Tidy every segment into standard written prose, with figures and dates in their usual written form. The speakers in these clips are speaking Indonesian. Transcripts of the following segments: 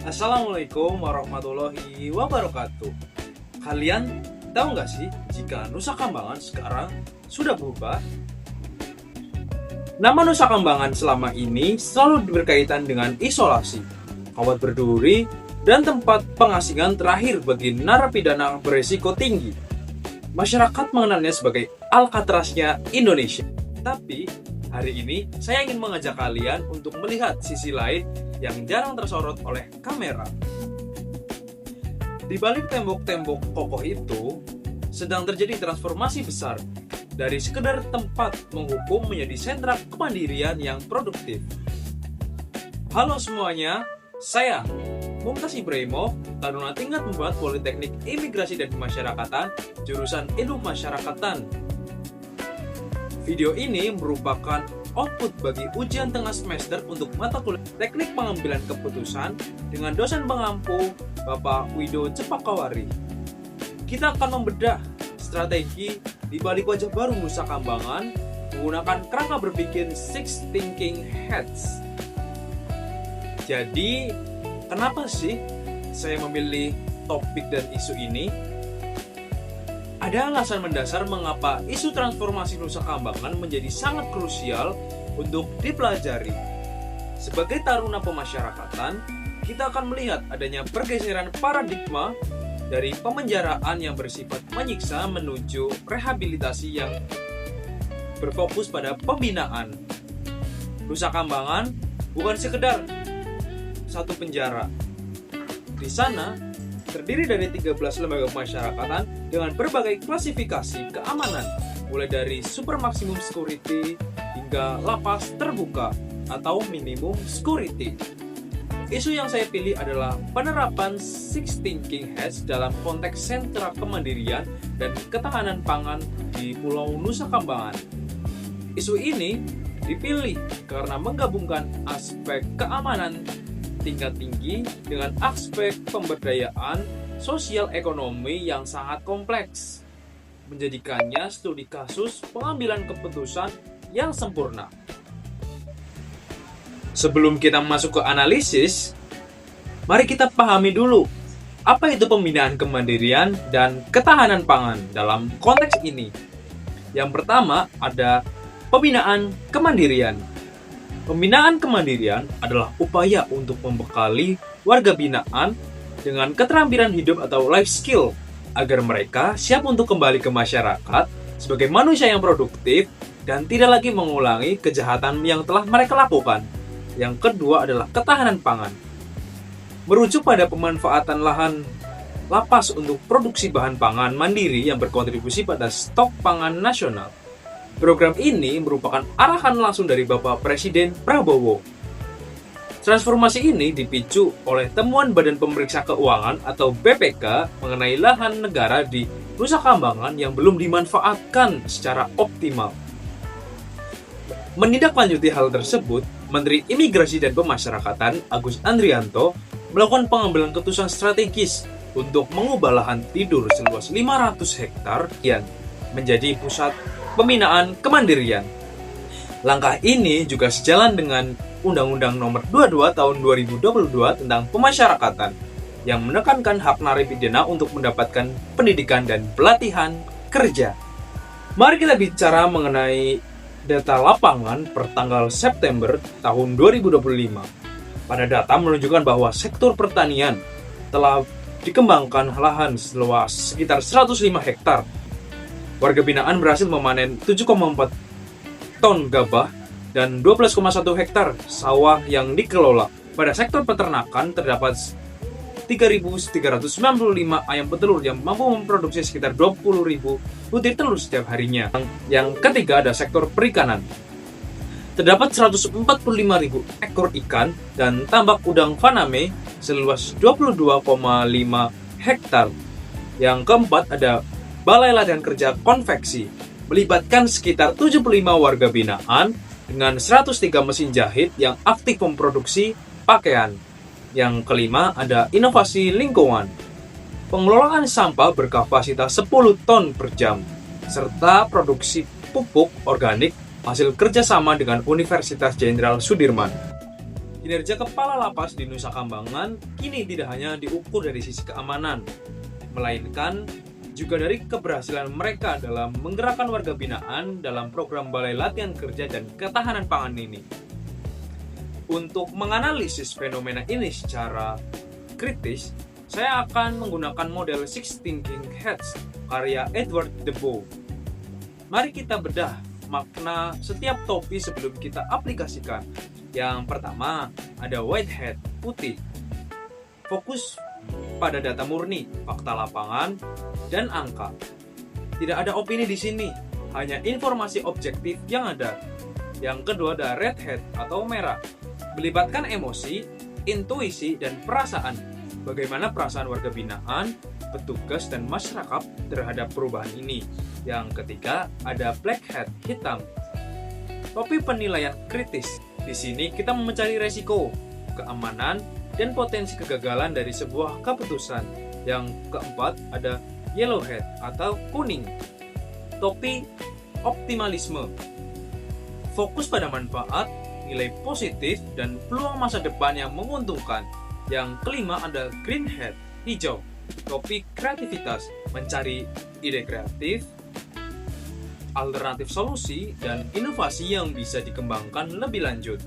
Assalamualaikum warahmatullahi wabarakatuh. Kalian tahu nggak sih jika Nusa Kambangan sekarang sudah berubah? Nama Nusa Kambangan selama ini selalu berkaitan dengan isolasi, kawat berduri, dan tempat pengasingan terakhir bagi narapidana berisiko tinggi. Masyarakat mengenalnya sebagai Alcatraznya Indonesia. Tapi hari ini saya ingin mengajak kalian untuk melihat sisi lain yang jarang tersorot oleh kamera. Di balik tembok-tembok kokoh itu, sedang terjadi transformasi besar dari sekedar tempat menghukum menjadi sentra kemandirian yang produktif. Halo semuanya, saya Mumtaz Ibrahimov, Taruna Tingkat 4 Politeknik Imigrasi dan Pemasyarakatan, jurusan Ilmu Masyarakatan. Video ini merupakan output bagi ujian tengah semester untuk mata kuliah Teknik Pengambilan Keputusan dengan dosen pengampu Bapak Wido Cepakawari. Kita akan membedah strategi di balik wajah baru Nusa Kambangan menggunakan kerangka berpikir Six Thinking Hats. Jadi, kenapa sih saya memilih topik dan isu ini? Ada alasan mendasar mengapa isu transformasi Nusa Kambangan menjadi sangat krusial untuk dipelajari. Sebagai taruna pemasyarakatan, kita akan melihat adanya pergeseran paradigma dari pemenjaraan yang bersifat menyiksa menuju rehabilitasi yang berfokus pada pembinaan. Nusa Kambangan bukan sekedar satu penjara. Di sana terdiri dari 13 lembaga pemasyarakatan dengan berbagai klasifikasi keamanan, mulai dari super maksimum security hingga lapas terbuka atau minimum security. Isu yang saya pilih adalah penerapan Six Thinking Hats dalam konteks sentra kemandirian dan ketahanan pangan di Pulau Nusa Kambangan. Isu ini dipilih karena menggabungkan aspek keamanan tingkat tinggi dengan aspek pemberdayaan sosial ekonomi yang sangat kompleks, menjadikannya studi kasus pengambilan keputusan yang sempurna. Sebelum kita masuk ke analisis, mari kita pahami dulu apa itu pembinaan kemandirian dan ketahanan pangan dalam konteks ini. Yang pertama ada pembinaan kemandirian. Pembinaan kemandirian adalah upaya untuk membekali warga binaan dengan keterampilan hidup atau life skill agar mereka siap untuk kembali ke masyarakat sebagai manusia yang produktif dan tidak lagi mengulangi kejahatan yang telah mereka lakukan. Yang kedua adalah ketahanan pangan. Merujuk pada pemanfaatan lahan lapas untuk produksi bahan pangan mandiri yang berkontribusi pada stok pangan nasional. Program ini merupakan arahan langsung dari Bapak Presiden Prabowo. Transformasi ini dipicu oleh temuan Badan Pemeriksa Keuangan atau BPK mengenai lahan negara di Nusa Kambangan yang belum dimanfaatkan secara optimal. Menindaklanjuti hal tersebut, Menteri Imigrasi dan Pemasyarakatan Agus Andrianto melakukan pengambilan keputusan strategis untuk mengubah lahan tidur seluas 500 hektar yang menjadi pusat pembinaan kemandirian. Langkah ini juga sejalan dengan Undang-Undang Nomor 22 Tahun 2022 tentang Pemasyarakatan yang menekankan hak narapidana untuk mendapatkan pendidikan dan pelatihan kerja. Mari kita bicara mengenai data lapangan per tanggal September tahun 2025. Pada data menunjukkan bahwa sektor pertanian telah dikembangkan lahan seluas sekitar 105 hektar. Warga binaan berhasil memanen 7,4 ton gabah dan 12,1 hektar sawah yang dikelola. Pada sektor peternakan terdapat 3.395 ayam petelur yang mampu memproduksi sekitar 20.000 butir telur setiap harinya. Yang ketiga ada sektor perikanan. Terdapat 145.000 ekor ikan dan tambak udang faname seluas 22,5 hektar. Yang keempat ada Balai Latihan Kerja Konveksi, melibatkan sekitar 75 warga binaan dengan 103 mesin jahit yang aktif memproduksi pakaian. Yang kelima ada inovasi lingkungan. Pengelolaan sampah berkapasitas 10 ton per jam, serta produksi pupuk organik hasil kerjasama dengan Universitas Jenderal Sudirman. Kinerja kepala lapas di Nusa Kambangan kini tidak hanya diukur dari sisi keamanan, melainkan juga dari keberhasilan mereka dalam menggerakkan warga binaan dalam program Balai Latihan Kerja dan Ketahanan Pangan ini. Untuk menganalisis fenomena ini secara kritis, saya akan menggunakan model Six Thinking Hats karya Edward de Bow. Mari kita bedah makna setiap topi sebelum kita aplikasikan. Yang pertama, ada white hat, putih. Fokus pada data murni, fakta lapangan, dan angka. Tidak ada opini di sini, hanya informasi objektif yang ada. Yang kedua ada red hat atau merah. Melibatkan emosi, intuisi, dan perasaan. Bagaimana perasaan warga binaan, petugas, dan masyarakat terhadap perubahan ini. Yang ketiga ada black hat, hitam. Topi penilaian kritis. Di sini kita mencari resiko, keamanan, dan potensi kegagalan dari sebuah keputusan. Yang keempat ada yellow hat atau kuning. Topi optimalisme. Fokus pada manfaat, nilai positif, dan peluang masa depan yang menguntungkan. Yang kelima ada green hat, hijau. Topi kreativitas, mencari ide kreatif, alternatif solusi, dan inovasi yang bisa dikembangkan lebih lanjut.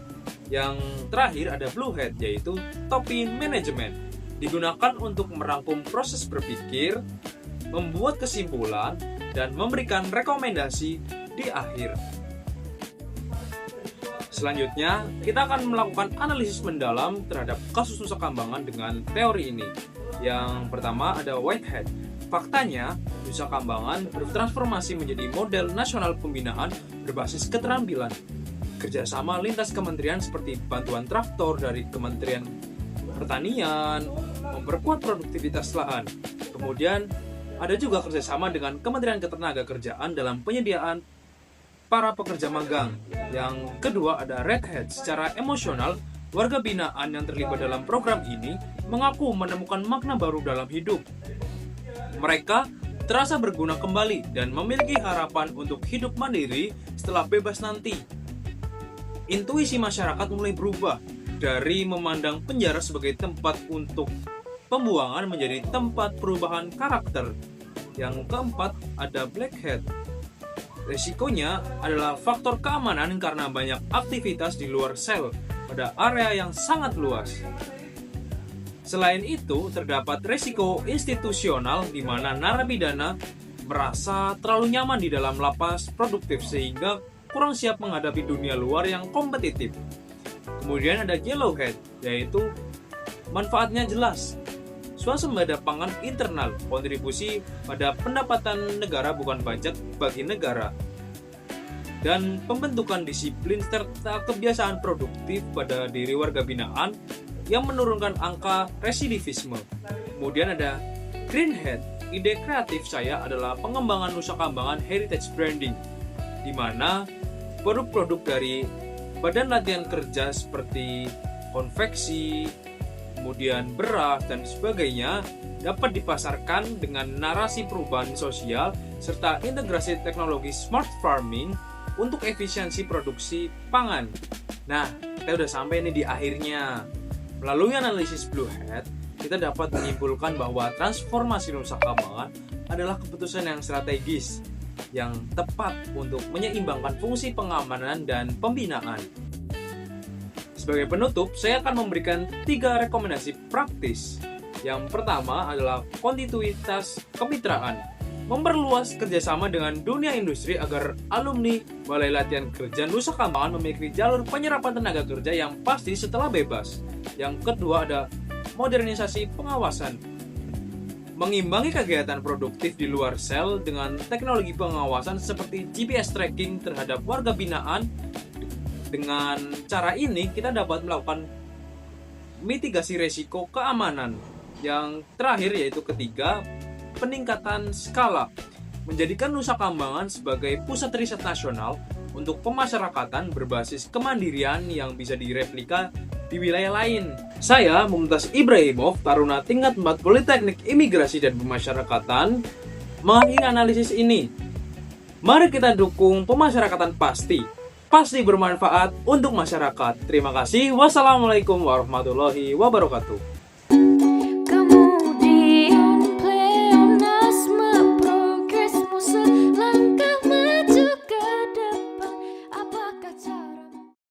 Yang terakhir ada blue hat, yaitu topi manajemen. Digunakan untuk merangkum proses berpikir, membuat kesimpulan, dan memberikan rekomendasi di akhir. Selanjutnya, kita akan melakukan analisis mendalam terhadap kasus Nusa Kambangan dengan teori ini. Yang pertama ada white hat. Faktanya, Nusa Kambangan bertransformasi menjadi model nasional pembinaan berbasis keterampilan. Kerjasama lintas kementerian seperti bantuan traktor dari Kementerian Pertanian, memperkuat produktivitas lahan. Kemudian, ada juga kerjasama dengan Kementerian Ketenagakerjaan dalam penyediaan para pekerja magang. Yang kedua ada red hat. Secara emosional, warga binaan yang terlibat dalam program ini mengaku menemukan makna baru dalam hidup. Mereka terasa berguna kembali dan memiliki harapan untuk hidup mandiri setelah bebas nanti. Intuisi masyarakat mulai berubah dari memandang penjara sebagai tempat untuk pembuangan menjadi tempat perubahan karakter. Yang keempat ada black hat. Risikonya adalah faktor keamanan karena banyak aktivitas di luar sel pada area yang sangat luas. Selain itu, terdapat risiko institusional di mana narapidana merasa terlalu nyaman di dalam lapas produktif sehingga kurang siap menghadapi dunia luar yang kompetitif. Kemudian ada yellow hat, yaitu manfaatnya jelas. Swasembada pangan internal, kontribusi pada pendapatan negara bukan pajak bagi negara. Dan pembentukan disiplin serta kebiasaan produktif pada diri warga binaan yang menurunkan angka residivisme. Kemudian ada green hat. Ide kreatif saya adalah pengembangan Nusa Kambangan heritage branding, di mana produk-produk dari Badan Latihan Kerja seperti konveksi, kemudian beras, dan sebagainya dapat dipasarkan dengan narasi perubahan sosial serta integrasi teknologi smart farming untuk efisiensi produksi pangan. Nah, kita udah sampai nih di akhirnya. Melalui analisis Blue Hat, kita dapat menyimpulkan bahwa transformasi Nusa Kambangan adalah keputusan yang strategis, yang tepat untuk menyeimbangkan fungsi pengamanan dan pembinaan. Sebagai penutup, saya akan memberikan 3 rekomendasi praktis. Yang pertama adalah kontinuitas kemitraan. Memperluas kerjasama dengan dunia industri agar alumni Balai Latihan Kerja Nusa Kambangan memiliki jalur penyerapan tenaga kerja yang pasti setelah bebas. Yang kedua ada modernisasi pengawasan. Mengimbangi kegiatan produktif di luar sel dengan teknologi pengawasan seperti GPS tracking terhadap warga binaan. Dengan cara ini kita dapat melakukan mitigasi resiko keamanan. Yang terakhir yaitu ketiga, peningkatan skala. Menjadikan Nusa Kambangan sebagai pusat riset nasional untuk pemasyarakatan berbasis kemandirian yang bisa direplika di wilayah lain. Saya, Mumtaz Ibrahimov, Taruna Tingkat 4 Politeknik Imigrasi dan Pemasyarakatan, mengakhiri analisis ini. Mari kita dukung pemasyarakatan pasti. pasti bermanfaat untuk masyarakat. Terima kasih. Wassalamualaikum warahmatullahi wabarakatuh.